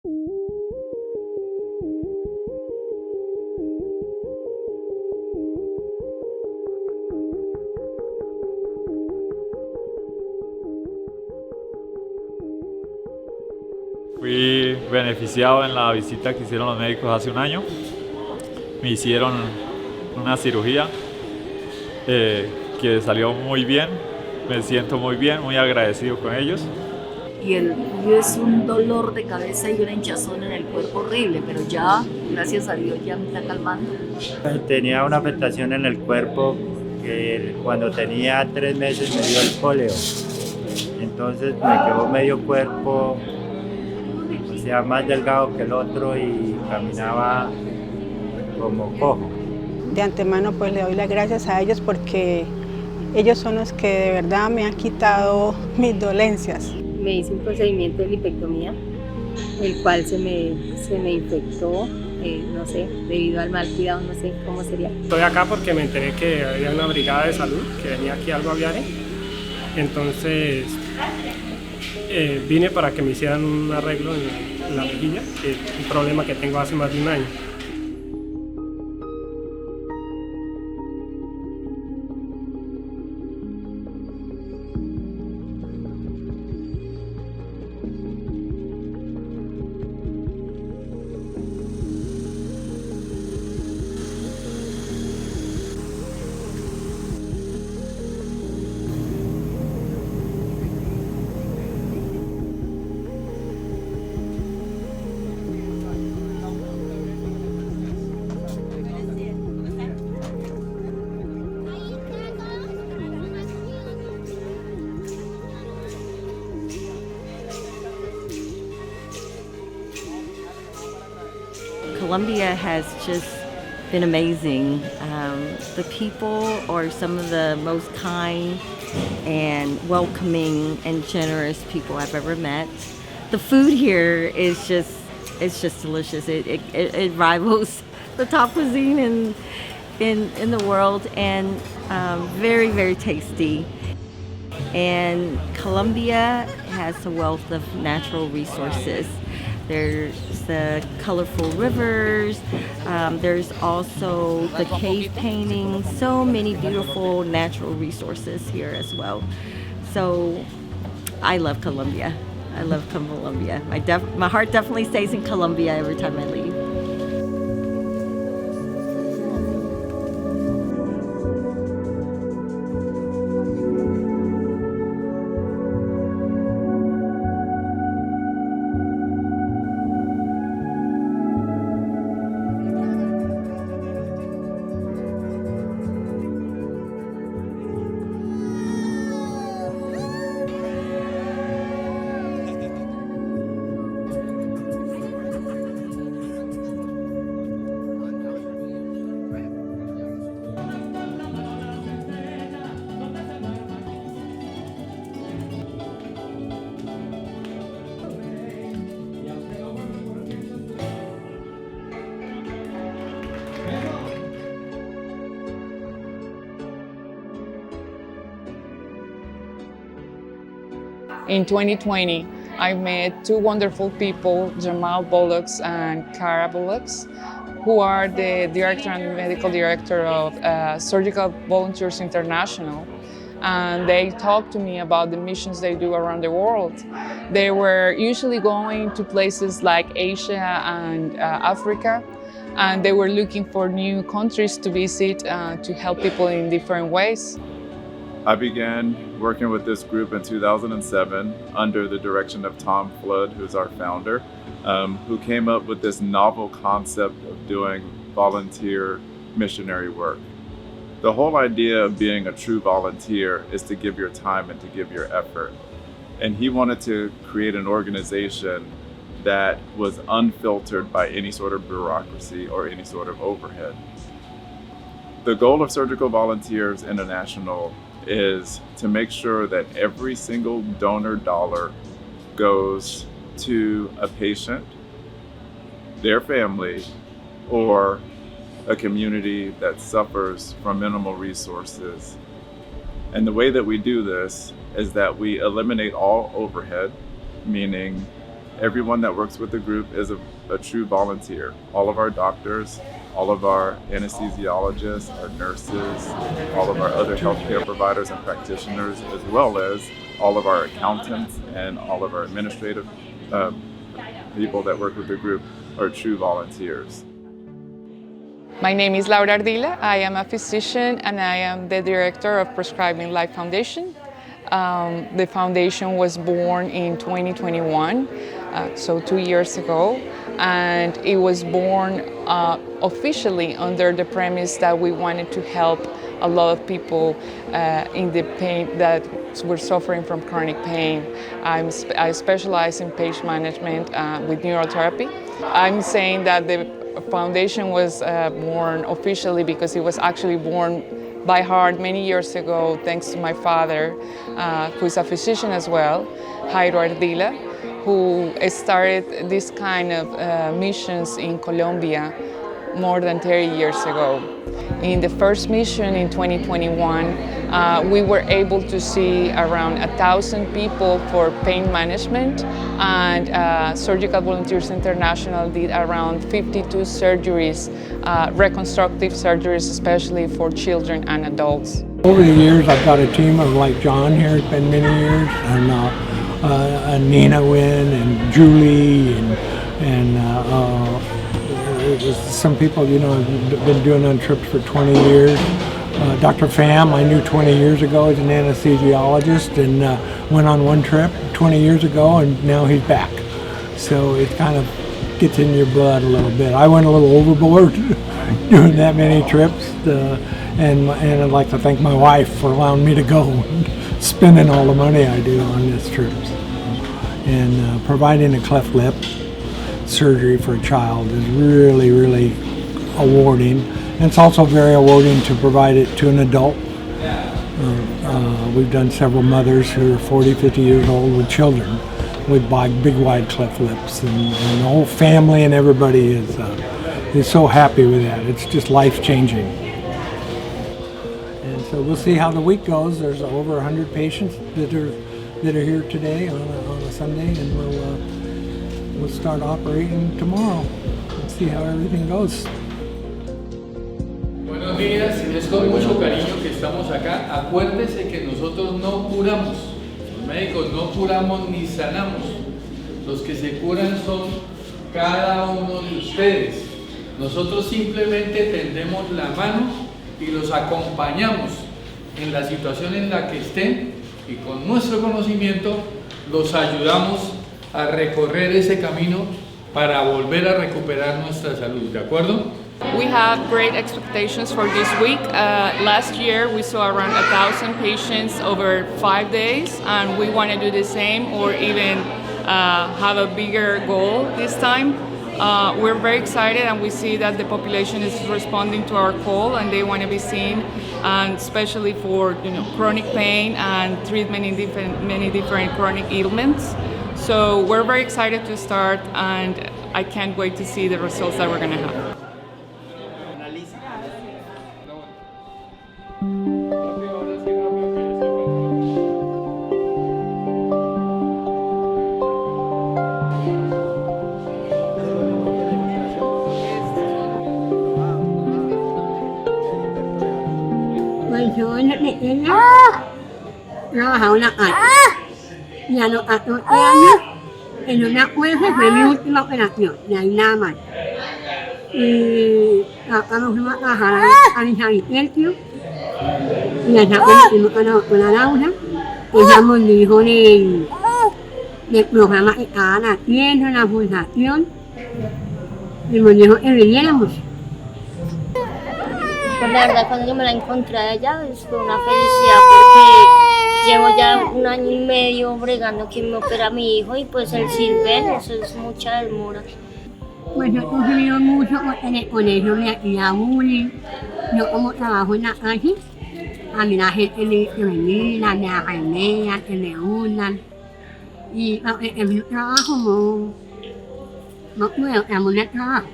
Fui beneficiado en la visita que hicieron los médicos hace un año. Me hicieron una cirugía que salió muy bien. Me siento muy bien, muy agradecido con ellos. Y el tuyo es un dolor de cabeza y una hinchazón en el cuerpo horrible, pero ya, gracias a Dios, ya me está calmando. Tenía una afectación en el cuerpo que cuando tenía 3 meses me dio el polio. Entonces me quedó medio cuerpo, o sea, más delgado que el otro y caminaba como cojo. De antemano pues le doy las gracias a ellos porque ellos son los que de verdad me han quitado mis dolencias. Me hice un procedimiento de lipectomía, el cual se me infectó, no sé, debido al mal cuidado, no sé cómo sería. Estoy acá porque me enteré que había una brigada de salud que venía aquí al Guaviare, entonces vine para que me hicieran un arreglo en la mejilla, que es un problema que tengo hace más de un año. Colombia has just been amazing. The people are some of the most kind and welcoming and generous people I've ever met. The food here is it's just delicious. It rivals the top cuisine in the world, and very, very tasty. And Colombia has a wealth of natural resources. There's the colorful rivers, there's also the cave paintings, so many beautiful natural resources here as well. So I love Colombia. I love Colombia. My heart definitely stays in Colombia every time I leave. In 2020, I met two wonderful people, Jamal Bullocks and Cara Bullocks, who are the director and medical director of Surgical Volunteers International. And they talked to me about the missions they do around the world. They were usually going to places like Asia and Africa, and they were looking for new countries to visit to help people in different ways. I began working with this group in 2007 under the direction of Tom Flood, who's our founder, who came up with this novel concept of doing volunteer missionary work. The whole idea of being a true volunteer is to give your time and to give your effort. And he wanted to create an organization that was unfiltered by any sort of bureaucracy or any sort of overhead. The goal of Surgical Volunteers International is to make sure that every single donor dollar goes to a patient, their family, or a community that suffers from minimal resources. And the way that we do this is that we eliminate all overhead, meaning everyone that works with the group is a true volunteer. All of our doctors, all of our anesthesiologists, our nurses, all of our other healthcare providers and practitioners, as well as all of our accountants and all of our administrative people that work with the group are true volunteers. My name is Laura Ardila. I am a physician and I am the director of Prescribing Life Foundation. The foundation was born in 2021, so 2 years ago, and it was born officially under the premise that we wanted to help a lot of people in the pain that were suffering from chronic pain. I specialize in pain management with neurotherapy. I'm saying that the foundation was born officially because it was actually born by heart many years ago, thanks to my father, who is a physician as well, Jairo Ardila, who started this kind of missions in Colombia more than 30 years ago. In the first mission in 2021, we were able to see around 1,000 people for pain management, and Surgical Volunteers International did around 52 surgeries, reconstructive surgeries, especially for children and adults. Over the years, I've got a team of like John here, it's been many years, and Nina Wynn and Julie and some people, you know, have been doing on trips for 20 years. Dr. Pham, I knew 20 years ago, he's an anesthesiologist, and went on one trip 20 years ago, and now he's back. So it kind of gets in your blood a little bit. I went a little overboard doing that many trips, and I'd like to thank my wife for allowing me to go and spending all the money I do on these trips. And providing a cleft lip surgery for a child is really, really awarding. And it's also very awarding to provide it to an adult. We've done several mothers who are 40, 50 years old with children with big, wide cleft lips. And the whole family and everybody is so happy with that. It's just life-changing. And so we'll see how the week goes. There's over 100 patients that are here today on a Sunday, and we'll start operating tomorrow and see how everything goes. Buenos días, es con mucho cariño que estamos acá. Acuérdese que nosotros no curamos, los médicos no curamos ni sanamos. Los que se curan son cada uno de ustedes. Nosotros simplemente tendemos la mano y los acompañamos en la situación en la que estén, y con nuestro conocimiento los ayudamos a recorrer ese camino para volver a recuperar nuestra salud, ¿de acuerdo? We have great expectations for this week. Last year we saw around 1,000 patients over 5 days, and we want to do the same or even have a bigger goal this time. We're very excited, and we see that the population is responding to our call, and they want to be seen, and especially for chronic pain and treatment in many different chronic ailments. So we're very excited to start, and I can't wait to see the results that we're going to have. Trabajaba una y a los 14 años, en una fuerza fue mi última operación, de ahí nada más. Y acá nos fuimos a trabajar a San Vicente, y allá conocimos a la doctora Laura. Ella nos dijo del programa que estaban haciendo, la fundación, y nos dijo que viniéramos. Pues la verdad, cuando yo me la encontré a ella, fue una felicidad porque llevo ya 1 año y medio bregando que me opera mi hijo, y pues el Silver, eso es mucha demora. Pues yo he sufrido mucho porque en el colegio me hacía bullying. Yo como trabajo en la calle, a mí la gente me discrimina, me arremea, que me hundan. Y en mi trabajo no puedo terminar el trabajo.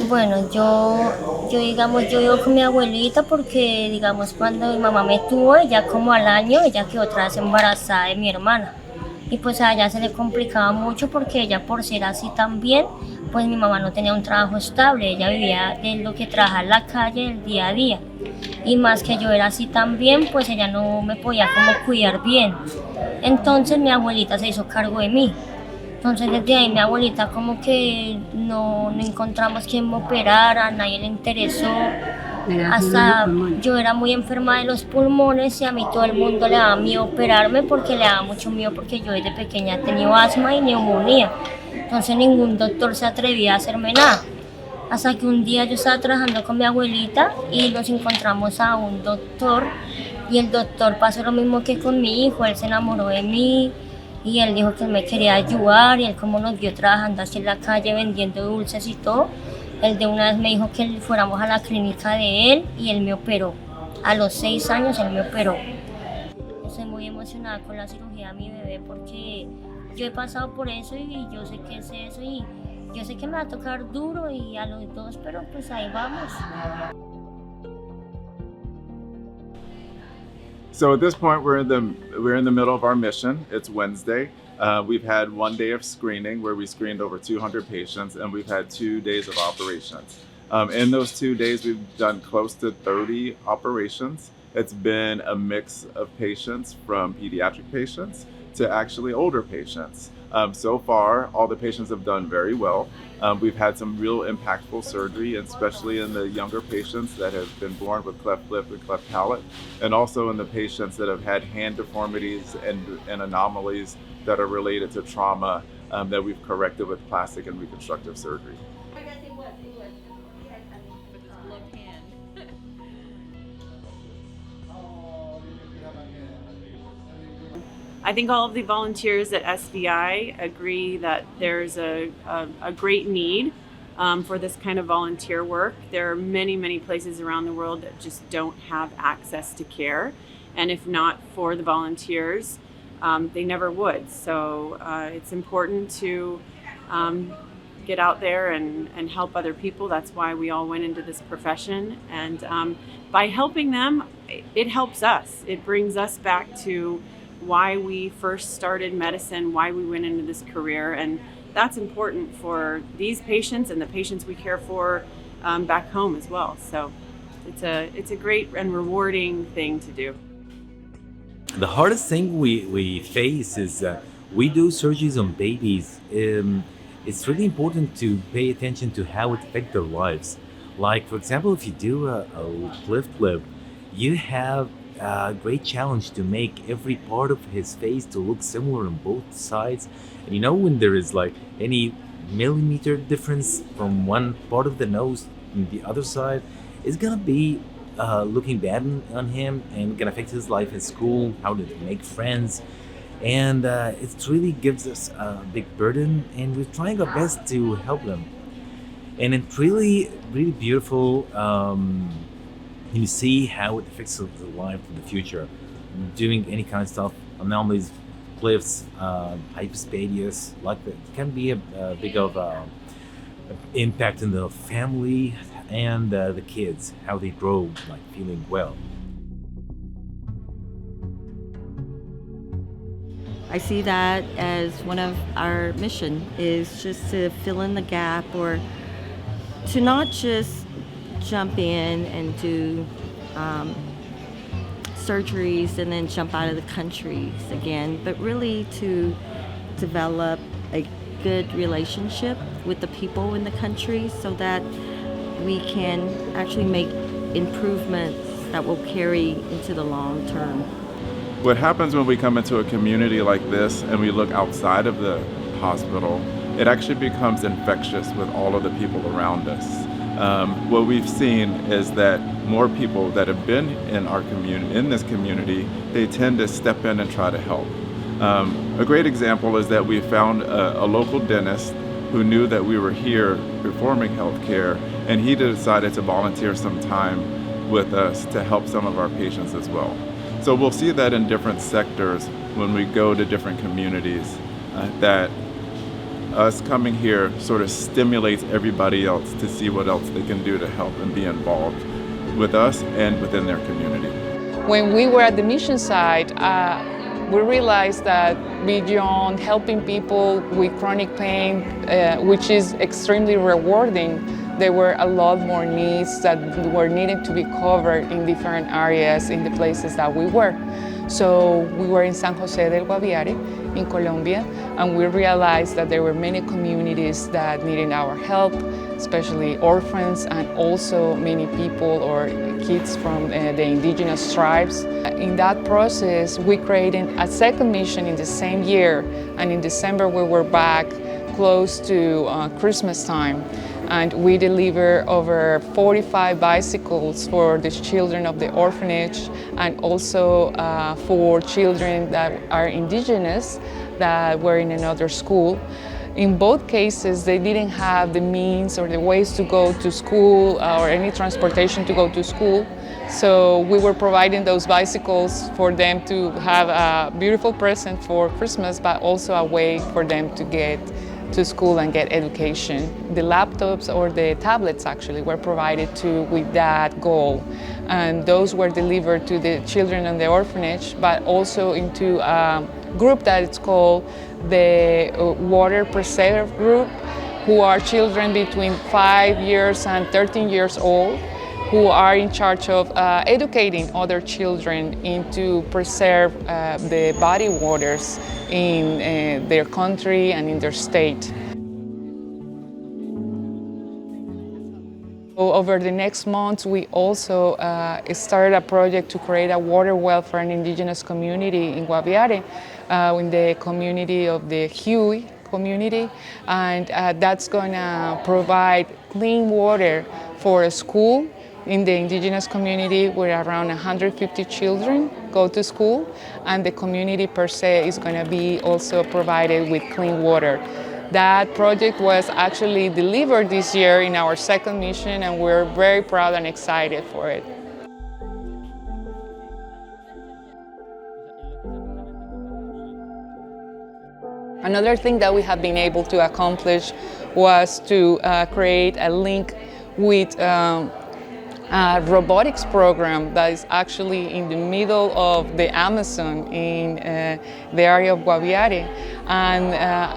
Bueno, yo vivo con mi abuelita porque, digamos, cuando mi mamá me tuvo, ella como al año, ella quedó otra vez embarazada de mi hermana. y pues a ella se le complicaba mucho porque ella por ser así también, pues mi mamá no tenía un trabajo estable, ella vivía de lo que trabaja en la calle el día a día y más que yo era así también, pues ella no me podía como cuidar bien. Entonces mi abuelita se hizo cargo de mí. Entonces desde ahí mi abuelita como que no encontramos quién me operara, a nadie le interesó. Hasta yo era muy enferma de los pulmones y a mí todo el mundo le daba miedo operarme porque le daba mucho miedo porque yo desde pequeña he tenido asma y neumonía. Entonces ningún doctor se atrevía a hacerme nada. Hasta que un día yo estaba trabajando con mi abuelita y nos encontramos a un doctor y el doctor pasó lo mismo que con mi hijo, él se enamoró de mí y él dijo que él me quería ayudar y él como nos vio trabajando así en la calle vendiendo dulces y todo, él de una vez me dijo que fuéramos a la clínica de él y él me operó. A los 6 años él me operó. Estoy muy emocionada con la cirugía de mi bebé porque yo he pasado por eso y yo sé qué es eso y yo sé que me va a tocar duro y a los dos, pero pues ahí vamos. So at this point, we're in the middle of our mission. It's Wednesday. We've had 1 day of screening where we screened over 200 patients, and we've had 2 days of operations. In those 2 days, we've done close to 30 operations. It's been a mix of patients from pediatric patients to actually older patients. So far, all the patients have done very well. We've had some real impactful surgery, especially in the younger patients that have been born with cleft lip and cleft palate, and also in the patients that have had hand deformities and anomalies that are related to trauma that we've corrected with plastic and reconstructive surgery. I think all of the volunteers at SVI agree that there's a great need for this kind of volunteer work. There are many, many places around the world that just don't have access to care. And if not for the volunteers, they never would. So it's important to get out there and help other people. That's why we all went into this profession. And by helping them, it helps us. It brings us back to why we first started medicine, why we went into this career, and that's important for these patients and the patients we care for back home as well. So it's a great and rewarding thing to do. The hardest thing we face is we do surgeries on babies. It's really important to pay attention to how it affects their lives. Like, for example, if you do a cleft lip, you have a great challenge to make every part of his face to look similar on both sides. And you know, when there is like any millimeter difference from one part of the nose and the other side, it's gonna be looking bad on him and gonna affect his life at school, how to make friends. And it really gives us a big burden, and we're trying our best to help them. And it's really, really beautiful. You see how it affects the life in the future. Doing any kind of stuff, anomalies, cliffs, hypospadias, like that, can be a big of impact in the family and the kids, how they grow, like feeling well. I see that as one of our mission is just to fill in the gap, or to not just jump in and do surgeries and then jump out of the countries again, but really to develop a good relationship with the people in the country so that we can actually make improvements that will carry into the long term. What happens when we come into a community like this and we look outside of the hospital, it actually becomes infectious with all of the people around us. What we've seen is that more people that have been in our community, in this community, they tend to step in and try to help. A great example is that we found a local dentist who knew that we were here performing healthcare, and he decided to volunteer some time with us to help some of our patients as well. So we'll see that in different sectors when we go to different communities, that us coming here sort of stimulates everybody else to see what else they can do to help and be involved with us and within their community. When we were at the mission site, we realized that beyond helping people with chronic pain, which is extremely rewarding, there were a lot more needs that were needed to be covered in different areas in the places that we were. So we were in San Jose del Guaviare in Colombia, and we realized that there were many communities that needed our help, especially orphans and also many people or kids from the indigenous tribes. In that process, we created a second mission in the same year, and in December we were back close to Christmas time. And we deliver over 45 bicycles for the children of the orphanage and also for children that are indigenous that were in another school. In both cases, they didn't have the means or the ways to go to school or any transportation to go to school. So we were providing those bicycles for them to have a beautiful present for Christmas, but also a way for them to get to school and get education. The laptops or the tablets actually were provided to with that goal. And those were delivered to the children in the orphanage, but also into a group that it's called the Water Preserve Group, who are children between 5 years and 13 years old, who are in charge of educating other children into preserve the body waters in their country and in their state. Over the next months, we also started a project to create a water well for an indigenous community in Guaviare, in the community of the Huey community, and that's going to provide clean water for a school in the indigenous community where around 150 children go to school, and the community per se is going to be also provided with clean water. That project was actually delivered this year in our second mission, and we're very proud and excited for it. Another thing that we have been able to accomplish was to create a link with a robotics program that is actually in the middle of the Amazon in the area of Guaviare. And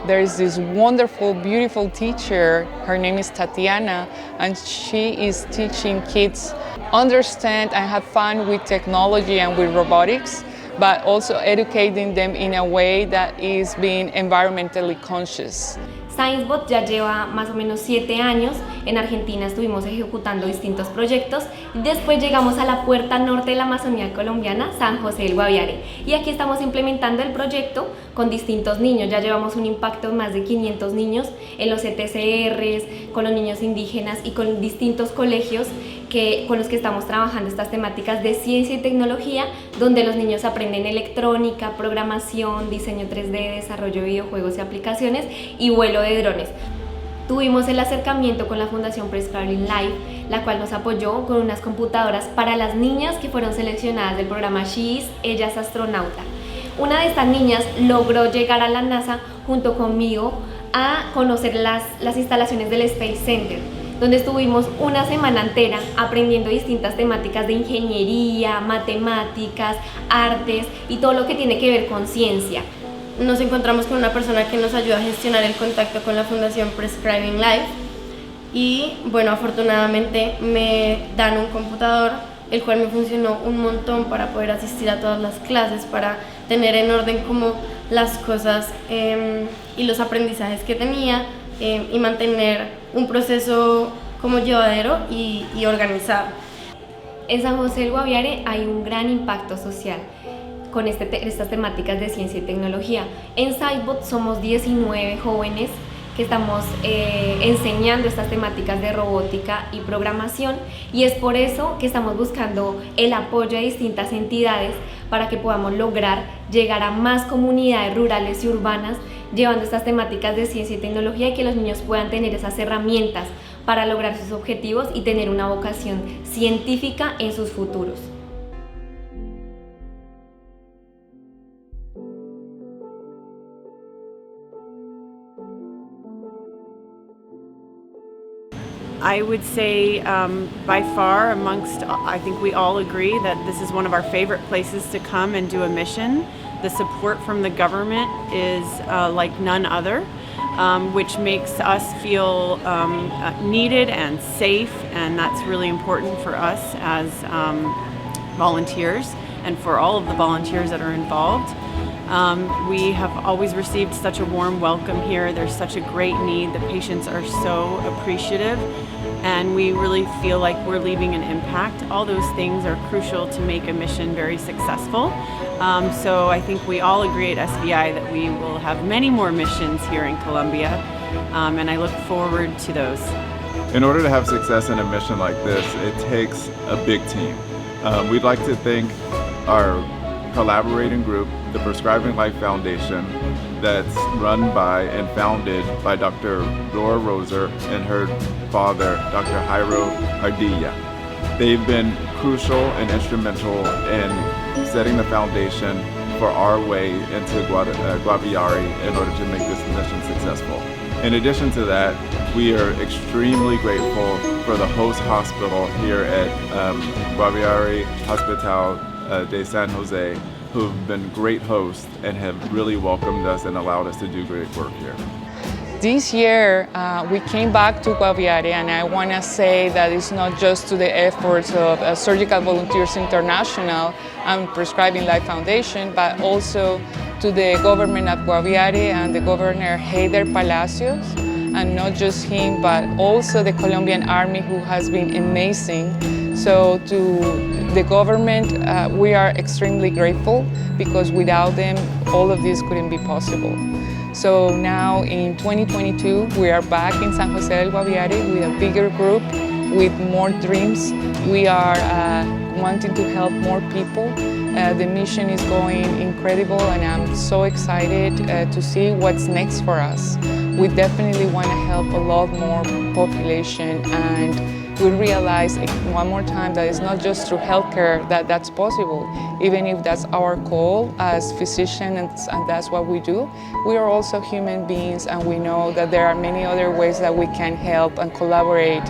there is this wonderful, beautiful teacher. Her name is Tatiana, and she is teaching kids understand and have fun with technology and with robotics, but also educating them in a way that is being environmentally conscious. ScienceBot ya lleva más o menos 7 años. En Argentina estuvimos ejecutando distintos proyectos. Después llegamos a la puerta norte de la Amazonía colombiana, San José del Guaviare. Y aquí estamos implementando el proyecto con distintos niños. Ya llevamos un impacto de más de 500 niños en los ETCRs, con los niños indígenas y con distintos colegios con los que estamos trabajando estas temáticas de ciencia y tecnología, donde los niños aprenden electrónica, programación, diseño 3D, desarrollo de videojuegos y aplicaciones y vuelo de drones. Tuvimos el acercamiento con la Fundación Prescribing Live, la cual nos apoyó con unas computadoras para las niñas que fueron seleccionadas del programa She Is, Ella es Astronauta. Una de estas niñas logró llegar a la NASA junto conmigo a conocer las instalaciones del Space Center, donde estuvimos una semana entera aprendiendo distintas temáticas de ingeniería, matemáticas, artes y todo lo que tiene que ver con ciencia. Nos encontramos con una persona que nos ayuda a gestionar el contacto con la Fundación Prescribing Life y bueno, afortunadamente me dan un computador, el cual me funcionó un montón para poder asistir a todas las clases, para tener en orden como las cosas y los aprendizajes que tenía y mantener un proceso como llevadero y organizado. En San José del Guaviare hay un gran impacto social con estas temáticas de ciencia y tecnología. En ScienceBot somos 19 jóvenes que estamos enseñando estas temáticas de robótica y programación, y es por eso que estamos buscando el apoyo de distintas entidades para que podamos lograr llegar a más comunidades rurales y urbanas llevando estas temáticas de ciencia y tecnología, y que los niños puedan tener esas herramientas para lograr sus objetivos y tener una vocación científica en sus futuros. I would say by far I think we all agree that this is one of our favorite places to come and do a mission. The support from the government is like none other, which makes us feel needed and safe, and that's really important for us as volunteers and for all of the volunteers that are involved. We have always received such a warm welcome here. There's such a great need. The patients are so appreciative, and we really feel like we're leaving an impact. All those things are crucial to make a mission very successful. So I think we all agree at SBI that we will have many more missions here in Colombia, and I look forward to those. In order to have success in a mission like this, it takes a big team. We'd like to thank our collaborating group, the Prescribing Life Foundation, that's run by and founded by Dr. Laura Roser and her father, Dr. Jairo Ardilla. They've been crucial and instrumental in setting the foundation for our way into Guaviare in order to make this mission successful. In addition to that, we are extremely grateful for the host hospital here at Guaviare Hospital de San Jose, who've been great hosts and have really welcomed us and allowed us to do great work here. This year, we came back to Guaviare, and I want to say that it's not just to the efforts of Surgical Volunteers International and Prescribing Life Foundation, but also to the government of Guaviare and the Governor Heider Palacios, and not just him, but also the Colombian Army, who has been amazing. So to the government, we are extremely grateful, because without them, all of this couldn't be possible. So now in 2022, we are back in San Jose del Guaviare with a bigger group, with more dreams. We are wanting to help more people. The mission is going incredible, and I'm so excited to see what's next for us. We definitely want to help a lot more population, and we realize one more time that it's not just through healthcare that's possible. Even if that's our goal as physicians and that's what we do, we are also human beings, and we know that there are many other ways that we can help and collaborate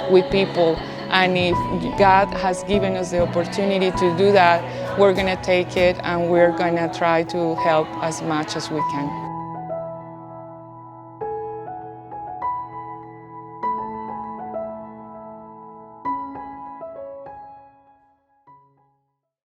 with people. And if God has given us the opportunity to do that, we're going to take it, and we're going to try to help as much as we can.